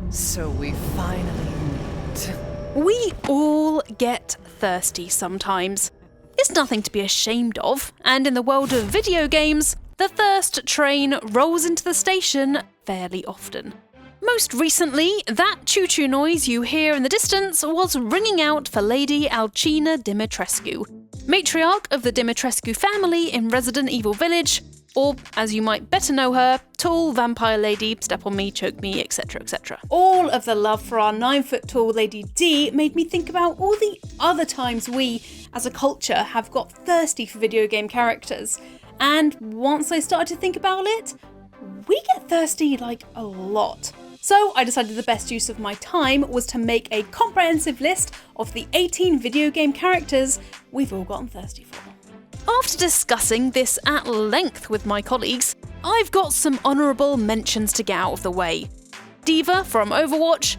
So we finally meet. We all get thirsty sometimes. It's nothing to be ashamed of, and in the world of video games, the thirst train rolls into the station fairly often. Most recently, that choo-choo noise you hear in the distance was ringing out for Lady Alcina Dimitrescu, matriarch of the Dimitrescu family in Resident Evil Village, or, as you might better know her, tall vampire lady, step on me, choke me, etc, etc. All of the love for our 9-foot-tall Lady D made me think about all the other times we, as a culture, have got thirsty for video game characters. And once I started to think about it, we get thirsty like a lot. So I decided the best use of my time was to make a comprehensive list of the 18 video game characters we've all gotten thirsty for. After discussing this at length with my colleagues, I've got some honourable mentions to get out of the way. Diva from Overwatch,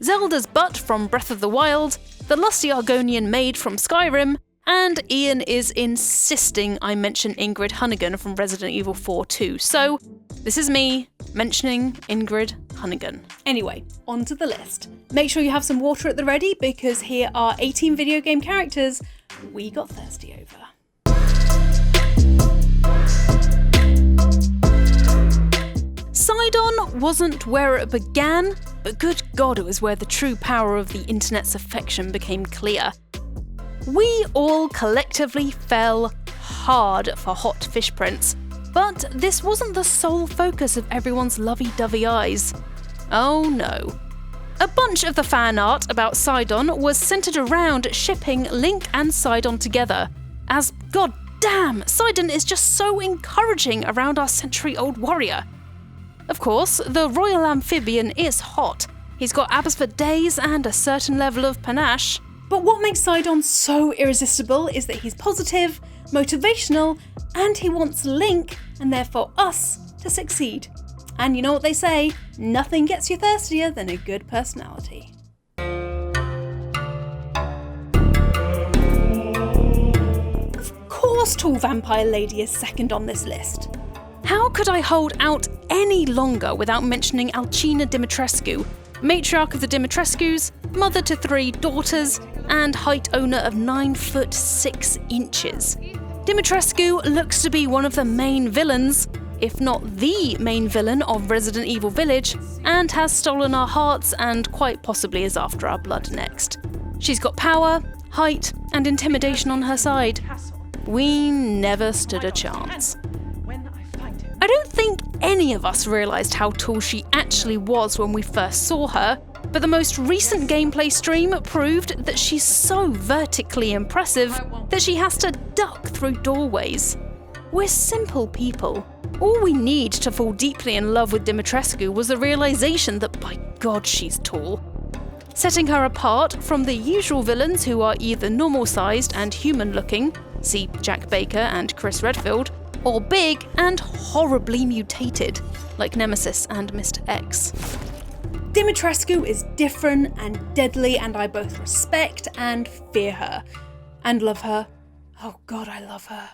Zelda's butt from Breath of the Wild, the lusty Argonian maid from Skyrim, and Ian is insisting I mention Ingrid Hunnigan from Resident Evil 4 too, so this is me mentioning Ingrid Hunnigan. Anyway, on to the list. Make sure you have some water at the ready because here are 18 video game characters we got thirsty over. Sidon wasn't where it began, but good God, it was where the true power of the internet's affection became clear. We all collectively fell hard for hot fish prints, but this wasn't the sole focus of everyone's lovey-dovey eyes. Oh no. A bunch of the fan art about Sidon was centered around shipping Link and Sidon together, as god damn, Sidon is just so encouraging around our century-old warrior. Of course, the royal amphibian is hot. He's got abs for days and a certain level of panache. But what makes Sidon so irresistible is that he's positive, motivational, and he wants Link, and therefore us, to succeed. And you know what they say, nothing gets you thirstier than a good personality. Of course Tall Vampire Lady is second on this list. How could I hold out any longer without mentioning Alcina Dimitrescu, matriarch of the Dimitrescus, mother to 3 daughters, and height owner of 9 foot 6 inches. Dimitrescu looks to be one of the main villains, if not the main villain of Resident Evil Village, and has stolen our hearts and quite possibly is after our blood next. She's got power, height, and intimidation on her side. We never stood a chance. I don't think any of us realised how tall she actually was when we first saw her, but the most recent gameplay stream proved that she's so vertically impressive that she has to duck through doorways. We're simple people. All we need to fall deeply in love with Dimitrescu was the realisation that by God she's tall. Setting her apart from the usual villains who are either normal-sized and human-looking, see Jack Baker and Chris Redfield, or big and horribly mutated, like Nemesis and Mr. X. Dimitrescu is different and deadly, and I both respect and fear her. And love her. Oh God, I love her.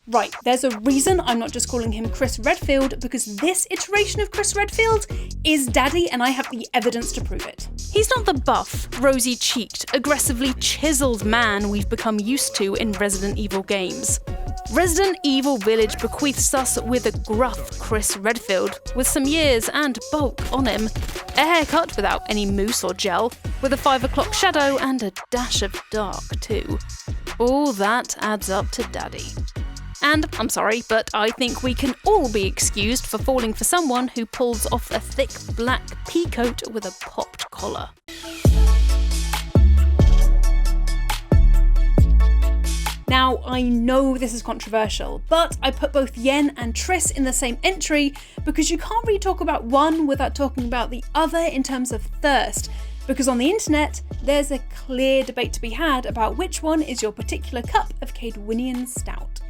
Right, there's a reason I'm not just calling him Chris Redfield, because this iteration of Chris Redfield is Daddy, and I have the evidence to prove it. He's not the buff, rosy-cheeked, aggressively chiseled man we've become used to in Resident Evil games. Resident Evil Village bequeaths us with a gruff Chris Redfield, with some years and bulk on him, a haircut without any mousse or gel, with a 5 o'clock shadow and a dash of dark too. All that adds up to Daddy. And, I'm sorry, but I think we can all be excused for falling for someone who pulls off a thick black peacoat with a popped collar. Now, I know this is controversial, but I put both Yen and Triss in the same entry because you can't really talk about one without talking about the other in terms of thirst, because on the internet, there's a clear debate to be had about which one is your particular cup of Cadwinian stout.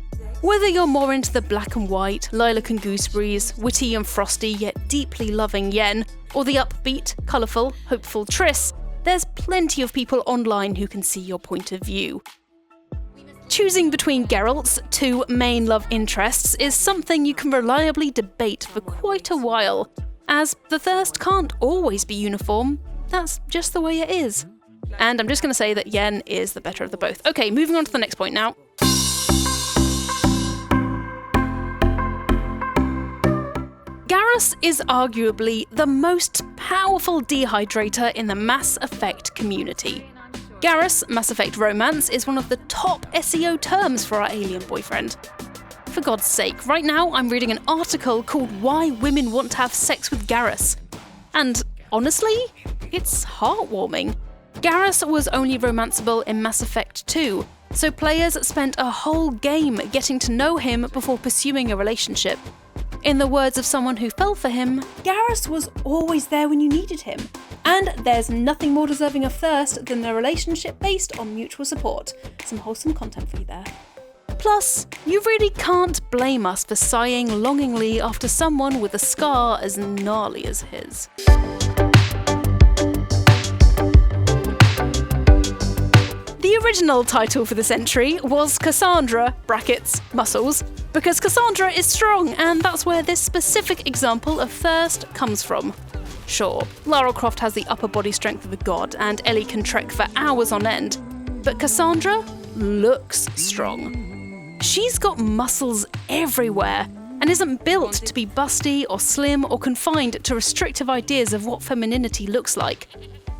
Whether you're more into the black and white, lilac and gooseberries, witty and frosty yet deeply loving Yen, or the upbeat, colourful, hopeful Triss, there's plenty of people online who can see your point of view. Choosing between Geralt's two main love interests is something you can reliably debate for quite a while, as the thirst can't always be uniform. That's just the way it is. And I'm just going to say that Yen is the better of the both. Okay, moving on to the next point now. Garrus is arguably the most powerful dehydrator in the Mass Effect community. Garrus, Mass Effect Romance, is one of the top SEO terms for our alien boyfriend. For God's sake, right now I'm reading an article called Why Women Want to Have Sex with Garrus. And honestly, it's heartwarming. Garrus was only romanceable in Mass Effect 2, so players spent a whole game getting to know him before pursuing a relationship. In the words of someone who fell for him, Garrus was always there when you needed him, and there's nothing more deserving of thirst than a relationship based on mutual support. Some wholesome content for you there. Plus, you really can't blame us for sighing longingly after someone with a scar as gnarly as his. The original title for this entry was Cassandra, brackets, muscles, because Cassandra is strong, and that's where this specific example of thirst comes from. Sure, Lara Croft has the upper body strength of a god, and Ellie can trek for hours on end, but Cassandra looks strong. She's got muscles everywhere, and isn't built to be busty or slim or confined to restrictive ideas of what femininity looks like.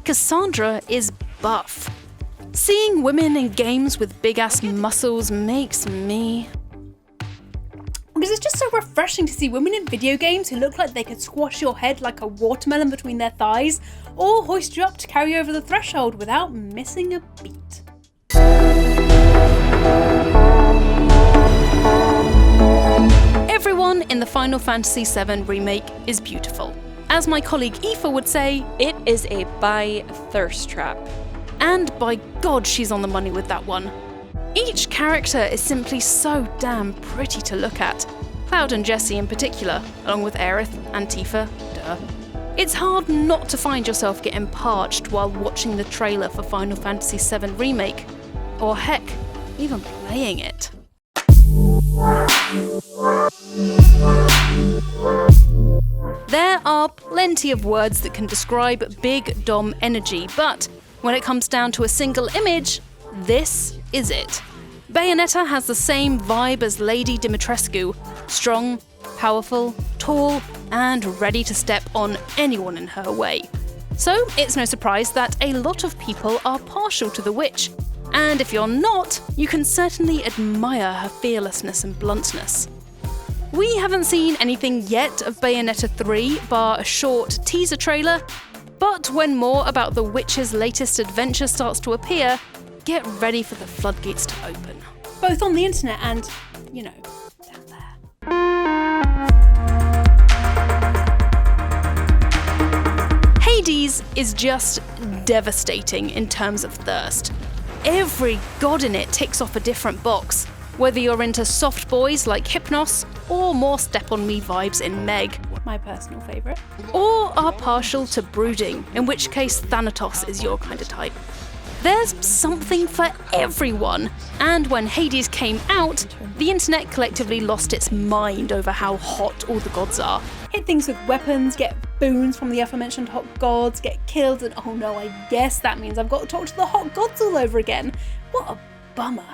Cassandra is buff. Seeing women in games with big-ass muscles makes me... Because it's just so refreshing to see women in video games who look like they could squash your head like a watermelon between their thighs, or hoist you up to carry you over the threshold without missing a beat. Everyone in the Final Fantasy VII Remake is beautiful. As my colleague Aoife would say, it is a bi-thirst trap. And by God, she's on the money with that one. Each character is simply so damn pretty to look at. Cloud and Jessie in particular, along with Aerith and Tifa, duh. It's hard not to find yourself getting parched while watching the trailer for Final Fantasy VII Remake. Or heck, even playing it. There are plenty of words that can describe big dom energy, but when it comes down to a single image, this is it. Bayonetta has the same vibe as Lady Dimitrescu: strong, powerful, tall, and ready to step on anyone in her way. So it's no surprise that a lot of people are partial to the witch, and if you're not, you can certainly admire her fearlessness and bluntness. We haven't seen anything yet of Bayonetta 3, bar a short teaser trailer, but when more about the witch's latest adventure starts to appear, get ready for the floodgates to open. Both on the internet and, you know, down there. Hades is just devastating in terms of thirst. Every god in it ticks off a different box, whether you're into soft boys like Hypnos, or more Step On Me vibes in Meg, my personal favourite, or are partial to brooding, in which case Thanatos is your kind of type. There's something for everyone, and when Hades came out, the internet collectively lost its mind over how hot all the gods are. Hit things with weapons, get boons from the aforementioned hot gods, get killed, and oh no, I guess that means I've got to talk to the hot gods all over again. What a bummer.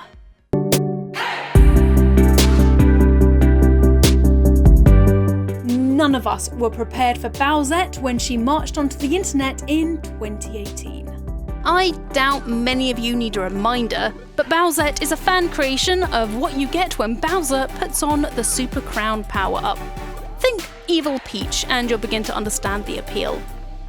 None of us were prepared for Bowsette when she marched onto the internet in 2018. I doubt many of you need a reminder, but Bowsette is a fan creation of what you get when Bowser puts on the Super Crown power-up. Think Evil Peach and you'll begin to understand the appeal.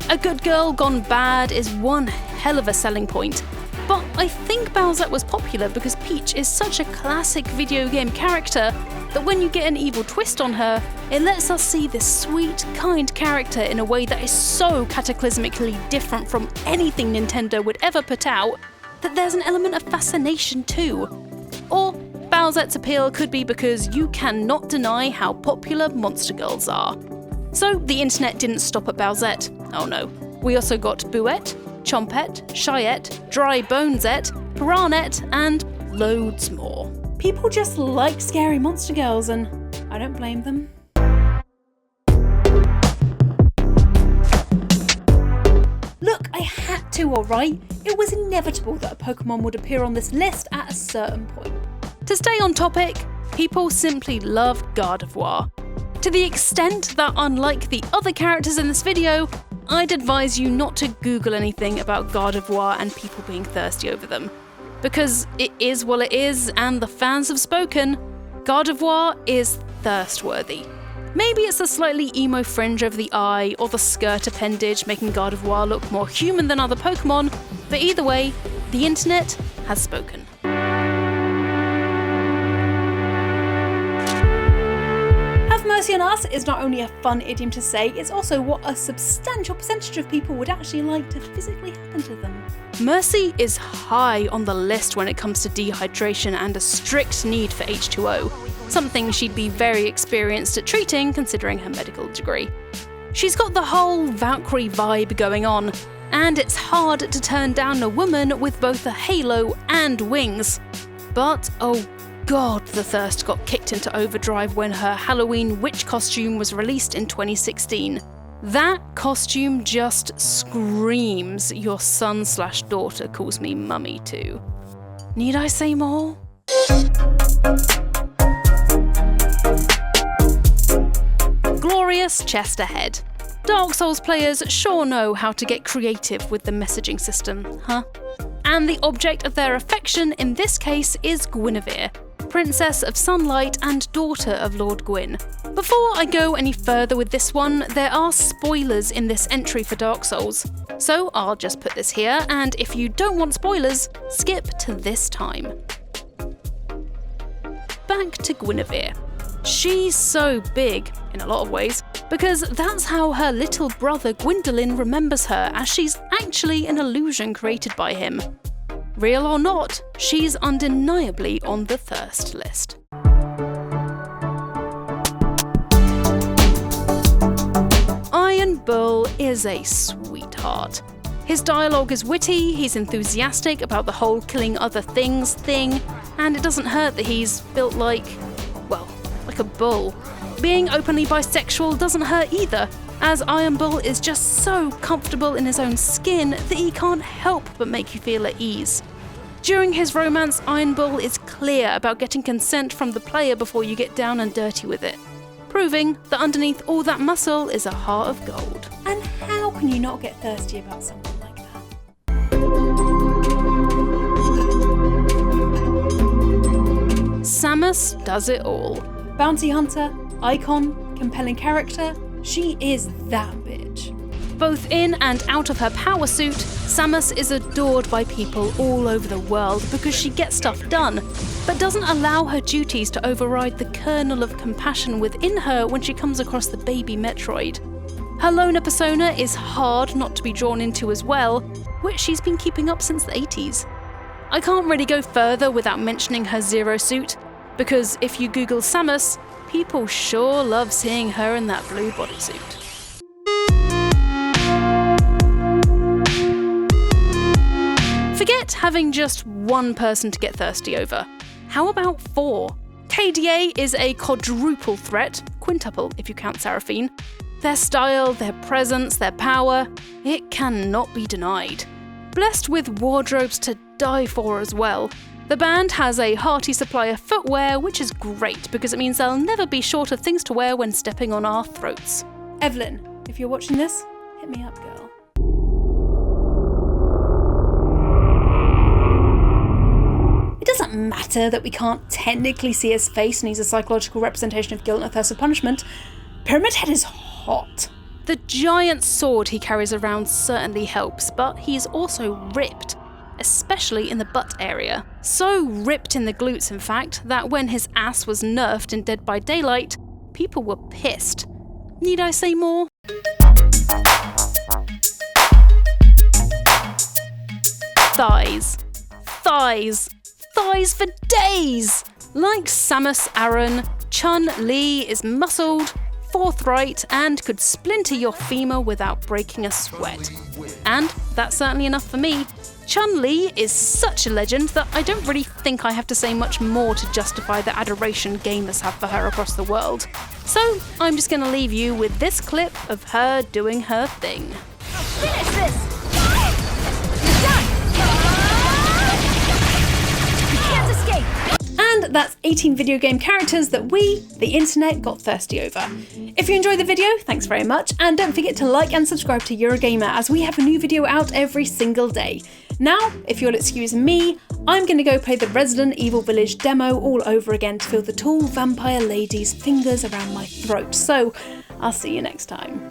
A good girl gone bad is one hell of a selling point, but I think Bowsette was popular because Peach is such a classic video game character that when you get an evil twist on her, it lets us see this sweet, kind character in a way that is so cataclysmically different from anything Nintendo would ever put out that there's an element of fascination too. Or Bowsette's appeal could be because you cannot deny how popular Monster Girls are. So the internet didn't stop at Bowsette. Oh no. We also got Bouette, Chompette, Shyette, Dry Bonesette, Piranette, and loads more. People just like scary monster girls, and I don't blame them. Look, I had to, alright? It was inevitable that a Pokemon would appear on this list at a certain point. To stay on topic, people simply love Gardevoir. To the extent that, unlike the other characters in this video, I'd advise you not to Google anything about Gardevoir and people being thirsty over them. Because it is what it is, and the fans have spoken, Gardevoir is thirst-worthy. Maybe it's the slightly emo fringe over the eye, or the skirt appendage making Gardevoir look more human than other Pokemon, but either way, the internet has spoken. Have mercy on us is not only a fun idiom to say, it's also what a substantial percentage of people would actually like to physically happen to them. Mercy is high on the list when it comes to dehydration and a strict need for H2O, something she'd be very experienced at treating considering her medical degree. She's got the whole Valkyrie vibe going on, and it's hard to turn down a woman with both a halo and wings. But oh god, the thirst got kicked into overdrive when her Halloween witch costume was released in 2016. That costume just screams your son/daughter calls me mummy too. Need I say more? Glorious chest ahead. Dark Souls players sure know how to get creative with the messaging system, huh? And the object of their affection in this case is Guinevere, Princess of Sunlight and daughter of Lord Gwyn. Before I go any further with this one, there are spoilers in this entry for Dark Souls. So I'll just put this here, and if you don't want spoilers, skip to this time. Back to Guinevere. She's so big, in a lot of ways, because that's how her little brother Gwendolyn remembers her, as she's actually an illusion created by him. Real or not, she's undeniably on the thirst list. Iron Bull is a sweetheart. His dialogue is witty, he's enthusiastic about the whole killing other things thing, and it doesn't hurt that he's built like a bull. Being openly bisexual doesn't hurt either, as Iron Bull is just so comfortable in his own skin that he can't help but make you feel at ease. During his romance, Iron Bull is clear about getting consent from the player before you get down and dirty with it, proving that underneath all that muscle is a heart of gold. And how can you not get thirsty about something like that? Samus does it all. Bounty hunter, icon, compelling character, she is that bitch. Both in and out of her power suit, Samus is adored by people all over the world because she gets stuff done, but doesn't allow her duties to override the kernel of compassion within her when she comes across the baby Metroid. Her loner persona is hard not to be drawn into as well, which she's been keeping up since the 80s. I can't really go further without mentioning her Zero suit, because if you Google Samus, people sure love seeing her in that blue bodysuit. Forget having just one person to get thirsty over. How about 4? KDA is a quadruple threat, quintuple if you count Seraphine. Their style, their presence, their power, it cannot be denied. Blessed with wardrobes to die for as well. The band has a hearty supply of footwear, which is great because it means they'll never be short of things to wear when stepping on our throats. Evelyn, if you're watching this, hit me up, girl. It doesn't matter that we can't technically see his face and he's a psychological representation of guilt and a thirst for punishment. Pyramid Head is hot. The giant sword he carries around certainly helps, but he's also ripped, especially in the butt area. So ripped in the glutes, in fact, that when his ass was nerfed in Dead by Daylight, people were pissed. Need I say more? Thighs. Thighs. Thighs for days! Like Samus Aran, Chun-Li is muscled, forthright and could splinter your femur without breaking a sweat. And that's certainly enough for me. Chun-Li is such a legend that I don't really think I have to say much more to justify the adoration gamers have for her across the world. So I'm just going to leave you with this clip of her doing her thing. Finish this! You're done! You can't escape! And that's 18 video game characters that we, the internet, got thirsty over. If you enjoyed the video, thanks very much, and don't forget to like and subscribe to Eurogamer as we have a new video out every single day. Now, if you'll excuse me, I'm going to go play the Resident Evil Village demo all over again to feel the tall vampire lady's fingers around my throat. So, I'll see you next time.